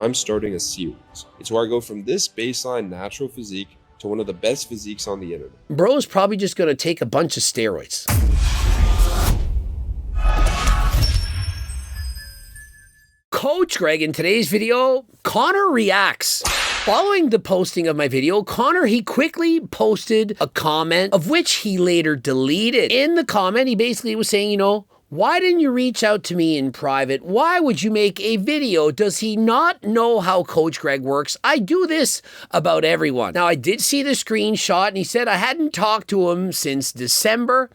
I'm starting a series. It's where I go from this baseline natural physique to one of the best physiques on the internet. Bro's probably just gonna take a bunch of steroids. Coach Greg, in today's video, Connor reacts. Following the posting of my video, Connor, he quickly posted a comment of which he later deleted. In the comment, he basically was saying, why didn't you reach out to me in private? Why would you make a video? Does he not know how Coach Greg works? I do this about everyone. Now, I did see the screenshot, and he said I hadn't talked to him since December.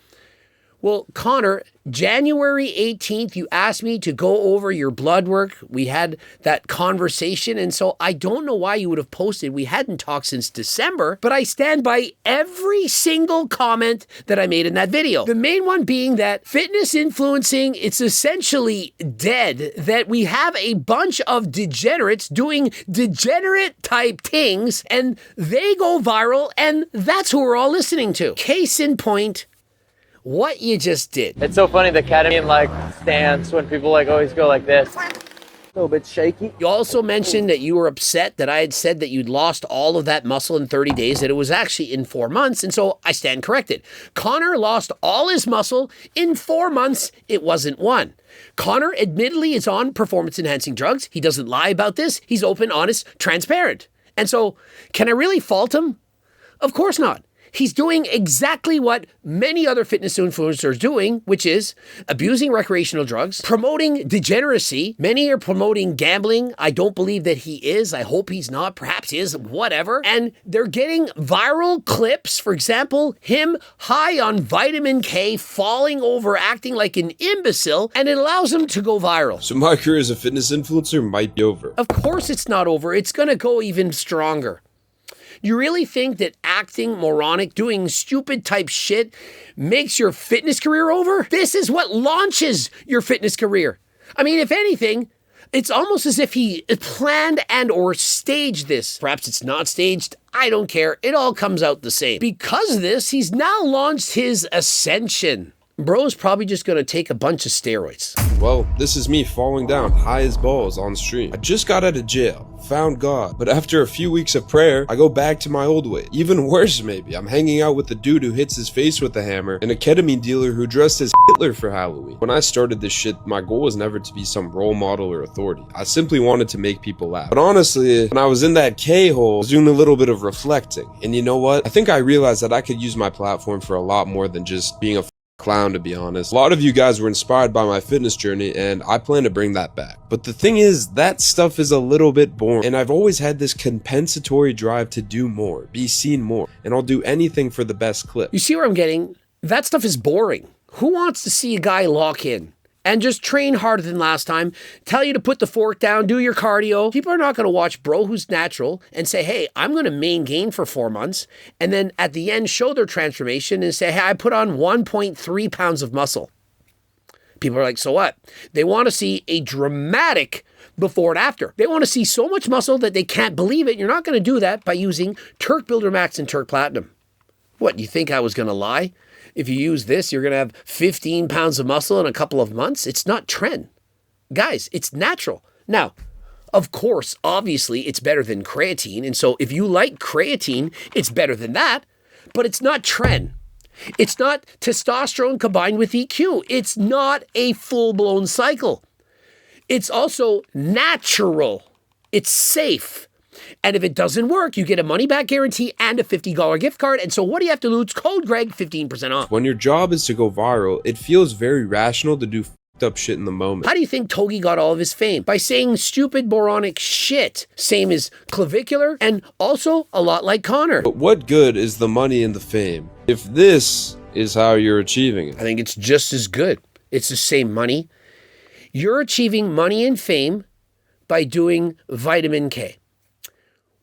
Well, Connor, January 18th, you asked me to go over your blood work. We had that conversation, and so I don't know why you would have posted. We hadn't talked since December, but I stand by every single comment that I made in that video. The main one being that fitness influencing, it's essentially dead, that we have a bunch of degenerates doing degenerate type things, and they go viral, and that's who we're all listening to. Case in point, what you just did. It's so funny, the ketamine stance when people always go like this. A little bit shaky. You also mentioned that you were upset that I had said that you'd lost all of that muscle in 30 days, that it was actually in 4 months, and so I stand corrected. Connor lost all his muscle in 4 months. It wasn't 1. Connor admittedly is on performance-enhancing drugs. He doesn't lie about this. He's open, honest, transparent. And so, can I really fault him? Of course not. He's doing exactly what many other fitness influencers are doing, which is abusing recreational drugs, promoting degeneracy. Many are promoting gambling. I don't believe that he is. I hope he's not. Perhaps he is, whatever. And they're getting viral clips. For example, him high on vitamin K, falling over, acting like an imbecile, and it allows him to go viral. So my career as a fitness influencer might be over. Of course it's not over. It's going to go even stronger. You really think that acting moronic, doing stupid type shit makes your fitness career over? This is what launches your fitness career. I mean, if anything, it's almost as if he planned and or staged this. Perhaps it's not staged. I don't care. It all comes out the same. Because of this, he's now launched his ascension. Bro's probably just gonna take a bunch of steroids. Well, this is me falling down high as balls on stream. I just got out of jail, found God, but after a few weeks of prayer, I go back to my old way. Even worse maybe, I'm hanging out with the dude who hits his face with a hammer and a ketamine dealer who dressed as Hitler for Halloween. When I started this shit, my goal was never to be some role model or authority. I simply wanted to make people laugh. But honestly, when I was in that K-hole, I was doing a little bit of reflecting. And you know what? I think I realized that I could use my platform for a lot more than just being a clown, to be honest. A lot of you guys were inspired by my fitness journey, and I plan to bring that back. But the thing is, that stuff is a little bit boring, and I've always had this compensatory drive to do more, be seen more, and I'll do anything for the best clip. You see where I'm getting? That stuff is boring. Who wants to see a guy lock in and just train harder than last time, tell you to put the fork down, do your cardio? People are not going to watch Bro Who's Natural and say, hey, I'm going to main gain for 4 months, and then at the end show their transformation and say, hey, I put on 1.3 pounds of muscle. People are like, so what? They want to see a dramatic before and after. They want to see so much muscle that they can't believe it. You're not going to do that by using Turk Builder Max and Turk Platinum. What, you think I was going to lie? If you use this, you're going to have 15 pounds of muscle in a couple of months. It's not trend. Guys, it's natural. Now, of course, obviously, it's better than creatine. And so if you like creatine, it's better than that. But it's not trend. It's not testosterone combined with EQ. It's not a full-blown cycle. It's also natural. It's safe. And if it doesn't work, you get a money-back guarantee and a $50 gift card. And so what do you have to lose? Code Greg, 15% off. When your job is to go viral, it feels very rational to do f***ed up shit in the moment. How do you think Togi got all of his fame? By saying stupid moronic shit. Same as Clavicular, and also a lot like Connor. But what good is the money and the fame if this is how you're achieving it? I think it's just as good. It's the same money. You're achieving money and fame by doing vitamin K.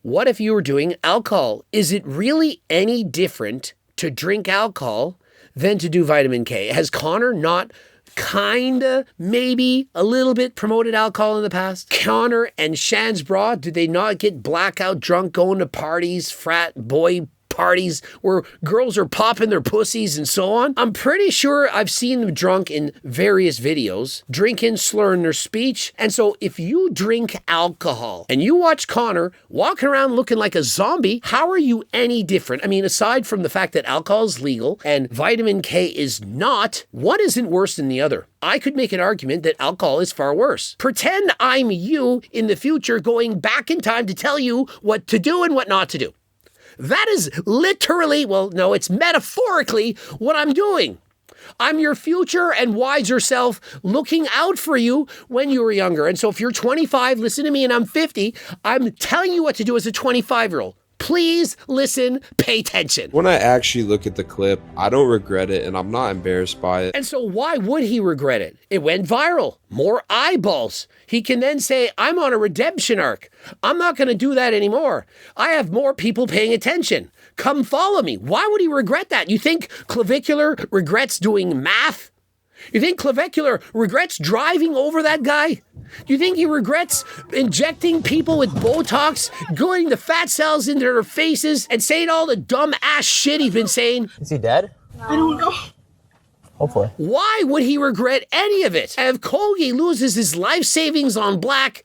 What if you were doing alcohol? Is it really any different to drink alcohol than to do vitamin K? Has Connor not kinda, maybe a little bit promoted alcohol in the past? Connor and Shan's bra, did they not get blackout drunk going to parties, frat boy parties where girls are popping their pussies and so on. I'm pretty sure I've seen them drunk in various videos, drinking, slurring their speech. And so if you drink alcohol and you watch Connor walking around looking like a zombie, how are you any different? I mean, aside from the fact that alcohol is legal and vitamin K is not, one isn't worse than the other. I could make an argument that alcohol is far worse. Pretend I'm you in the future going back in time to tell you what to do and what not to do. That is literally, well, no, it's metaphorically what I'm doing. I'm your future and wiser self looking out for you when you were younger. And so if you're 25, listen to me, and I'm 50, I'm telling you what to do as a 25-year-old. Please listen, pay attention. When I actually look at the clip, I don't regret it and I'm not embarrassed by it. And so why would he regret it? It went viral. More eyeballs. He can then say, I'm on a redemption arc. I'm not going to do that anymore. I have more people paying attention. Come follow me. Why would he regret that? You think Clavicular regrets doing math? You think Clavicular regrets driving over that guy? Do you think he regrets injecting people with Botox, going the fat cells into their faces, and saying all the dumb ass shit he's been saying? Is he dead? I don't know. Hopefully. Why would he regret any of it? And if Kogi loses his life savings on black,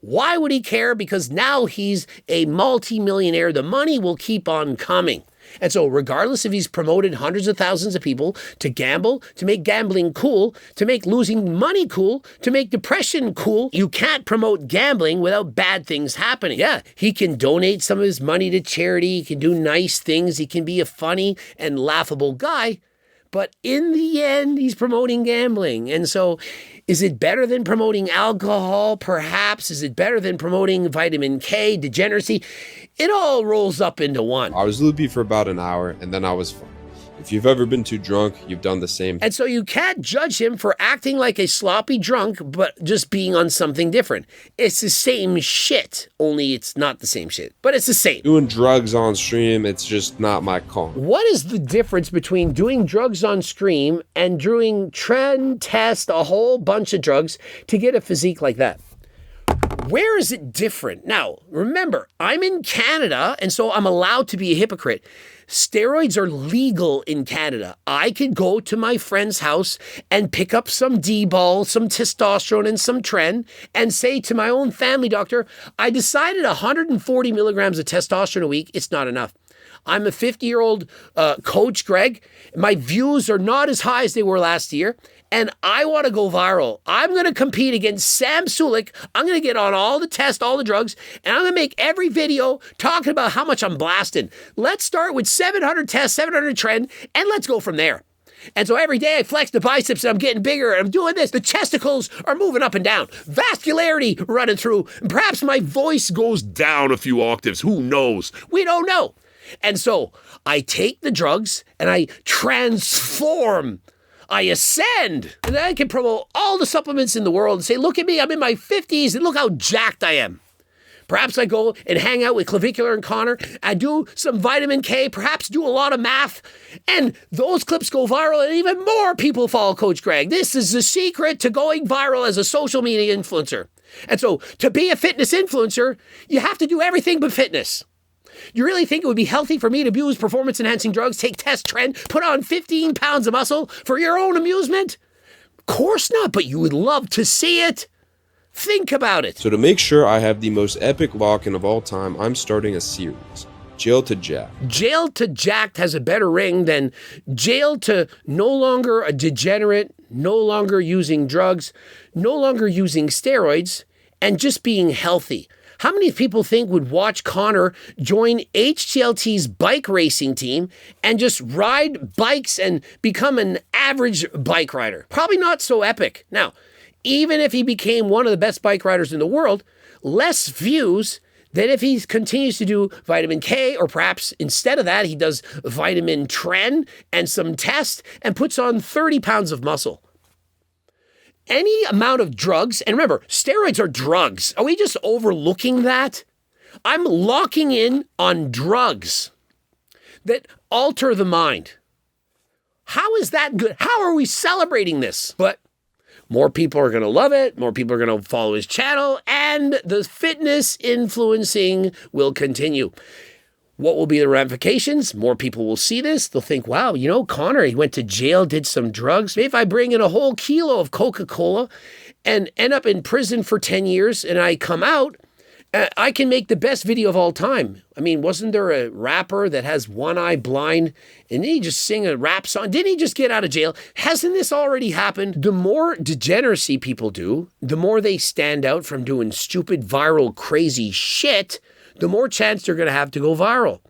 why would he care? Because now he's a multi-millionaire. The money will keep on coming. And so regardless if he's promoted hundreds of thousands of people to gamble, to make gambling cool, to make losing money cool, to make depression cool, you can't promote gambling without bad things happening. Yeah, he can donate some of his money to charity. He can do nice things. He can be a funny and laughable guy. But in the end, he's promoting gambling. And so is it better than promoting alcohol? Perhaps. Is it better than promoting vitamin K, degeneracy? It all rolls up into one. I was loopy for about an hour and then I was fine. If you've ever been too drunk, you've done the same. And so you can't judge him for acting like a sloppy drunk, but just being on something different. It's the same shit, only it's not the same shit, but it's the same. Doing drugs on stream, it's just not my call. What is the difference between doing drugs on stream and doing trend test, a whole bunch of drugs to get a physique like that? Where is it different? Now, remember, I'm in Canada, and so I'm allowed to be a hypocrite. Steroids are legal in Canada. I could go to my friend's house and pick up some D-ball, some testosterone, and some tren, and say to my own family doctor, I decided 140 milligrams of testosterone a week, it's not enough. I'm a 50-year-old coach, Greg. My views are not as high as they were last year, and I want to go viral. I'm going to compete against Sam Sulik. I'm going to get on all the tests, all the drugs, and I'm going to make every video talking about how much I'm blasting. Let's start with 700 tests, 700 trend, and let's go from there. And so every day I flex the biceps and I'm getting bigger and I'm doing this. The chesticles are moving up and down. Vascularity running through. Perhaps my voice goes down a few octaves. Who knows? We don't know. And so I take the drugs and I transform. I ascend. And then I can promote all the supplements in the world and say, look at me, I'm in my 50s and look how jacked I am. Perhaps I go and hang out with Clavicular and Connor. I do some vitamin K, perhaps do a lot of math. And those clips go viral and even more people follow Coach Greg. This is the secret to going viral as a social media influencer. And so to be a fitness influencer, you have to do everything but fitness. You really think it would be healthy for me to abuse performance-enhancing drugs, take test trend, put on 15 pounds of muscle for your own amusement? Of course not, but you would love to see it. Think about it. So to make sure I have the most epic lock-in of all time, I'm starting a series. Jail to Jacked. Jail to Jacked has a better ring than jail to no longer a degenerate, no longer using drugs, no longer using steroids, and just being healthy. How many people think would watch Connor join HTLT's bike racing team and just ride bikes and become an average bike rider? Probably not so epic. Now, even if he became one of the best bike riders in the world, less views than if he continues to do vitamin K, or perhaps instead of that, he does vitamin tren and some test and puts on 30 pounds of muscle. Any amount of drugs, and remember, steroids are drugs. Are we just overlooking that? I'm locking in on drugs that alter the mind. How is that good? How are we celebrating this? But more people are going to love it. More people are going to follow his channel, and the fitness influencing will continue. What will be the ramifications? More people will see this. They'll think, wow, you know, Connor, he went to jail, did some drugs. Maybe if I bring in a whole kilo of Coca-Cola and end up in prison for 10 years and I come out, I can make the best video of all time. I mean, wasn't there a rapper that has one eye blind and he just sing a rap song? Didn't he just get out of jail? Hasn't this already happened? The more degeneracy people do, the more they stand out from doing stupid, viral, crazy shit, the more chance they're going to have to go viral.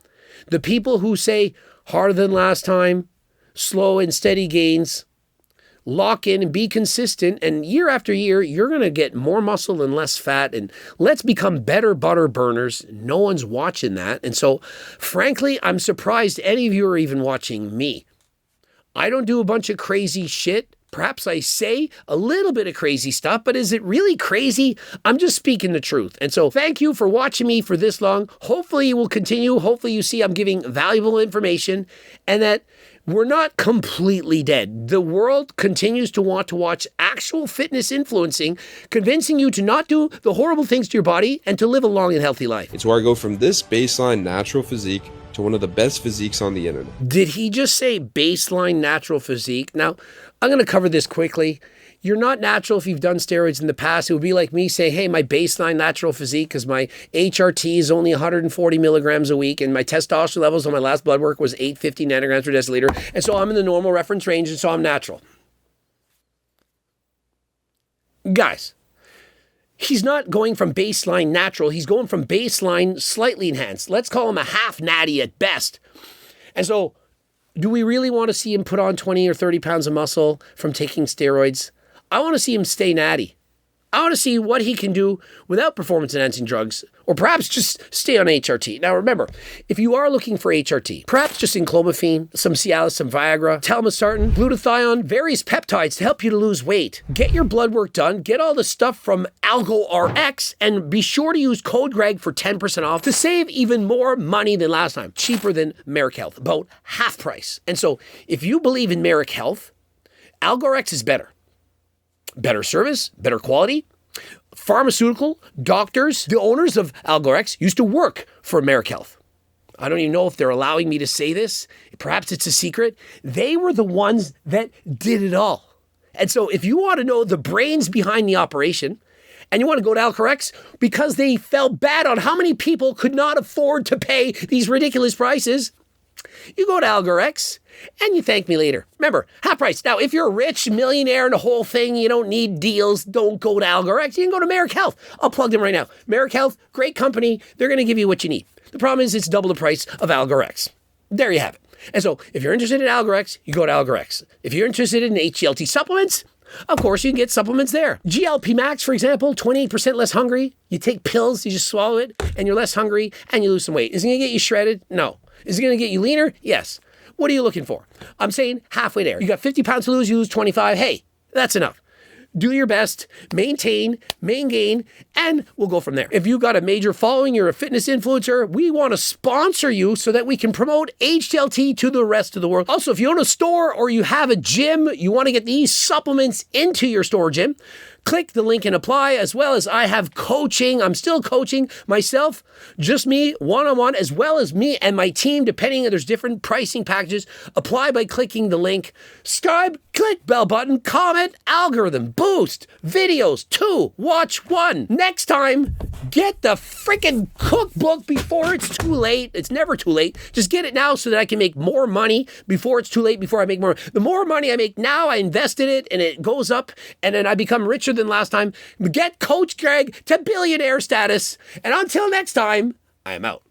The people who say harder than last time, slow and steady gains, lock in and be consistent, and year after year, you're going to get more muscle and less fat, and let's become better butter burners. No one's watching that. And so, frankly, I'm surprised any of you are even watching me. I don't do a bunch of crazy shit. Perhaps I say a little bit of crazy stuff, but is it really crazy? I'm just speaking the truth. And so thank you for watching me for this long. Hopefully you will continue. Hopefully you see I'm giving valuable information and that we're not completely dead. The world continues to want to watch actual fitness influencing, convincing you to not do the horrible things to your body and to live a long and healthy life. It's where I go from this baseline natural physique to one of the best physiques on the internet. Did he just say baseline natural physique? Now, I'm going to cover this quickly. You're not natural if you've done steroids in the past. It would be like me saying, hey, my baseline natural physique, because my HRT is only 140 milligrams a week, and my testosterone levels on my last blood work was 850 nanograms per deciliter, and so I'm in the normal reference range, and so I'm natural. Guys, he's not going from baseline natural. He's going from baseline slightly enhanced. Let's call him a half natty at best. And so, do we really want to see him put on 20 or 30 pounds of muscle from taking steroids? I want to see him stay natty. I want to see what he can do without performance-enhancing drugs, or perhaps just stay on HRT. Now remember, if you are looking for HRT, perhaps just enclomiphene, some Cialis, some Viagra, telmisartan, glutathione, various peptides to help you to lose weight. Get your blood work done, get all the stuff from AlgoRx, and be sure to use code Greg for 10% off to save even more money than last time. Cheaper than Merrick Health, about half price. And so if you believe in Merrick Health, AlgoRx is better. Better service, better quality. Pharmaceutical, doctors, the owners of AlgoRx used to work for Merrick Health. I don't even know if they're allowing me to say this. Perhaps it's a secret. They were the ones that did it all. And so if you want to know the brains behind the operation, and you want to go to AlgoRx because they felt bad on how many people could not afford to pay these ridiculous prices, you go to AlgoRx and you thank me later. Remember, half price. Now, if you're a rich millionaire and the whole thing, you don't need deals, don't go to AlgoRx. You can go to Merrick Health. I'll plug them right now. Merrick Health, great company. They're going to give you what you need. The problem is it's double the price of AlgoRx. There you have it. And so if you're interested in AlgoRx, you go to AlgoRx. If you're interested in HGLT supplements, of course, you can get supplements there. GLP Max, for example, 28% less hungry. You take pills, you just swallow it, and you're less hungry, and you lose some weight. Is it going to get you shredded? No. Is it going to get you leaner? Yes. What are you looking for? I'm saying halfway there. You got 50 pounds to lose, you lose 25. Hey, that's enough. Do your best, maintain, gain, and we'll go from there. If you got a major following, you're a fitness influencer, we want to sponsor you so that we can promote HTLT to the rest of the world. Also, if you own a store or you have a gym, you want to get these supplements into your store or gym, click the link and apply, as well as I have coaching. I'm still coaching myself, just me, one-on-one, as well as me and my team, depending, there's different pricing packages. Apply by clicking the link. Subscribe, click bell button, comment, algorithm, boost, videos, 2, watch 1. Next time, get the freaking cookbook before it's too late. It's never too late. Just get it now so that I can make more money before it's too late, before I make more. The more money I make now, I invest in it and it goes up and then I become richer than last time. Get Coach Greg to billionaire status. And until next time, I am out.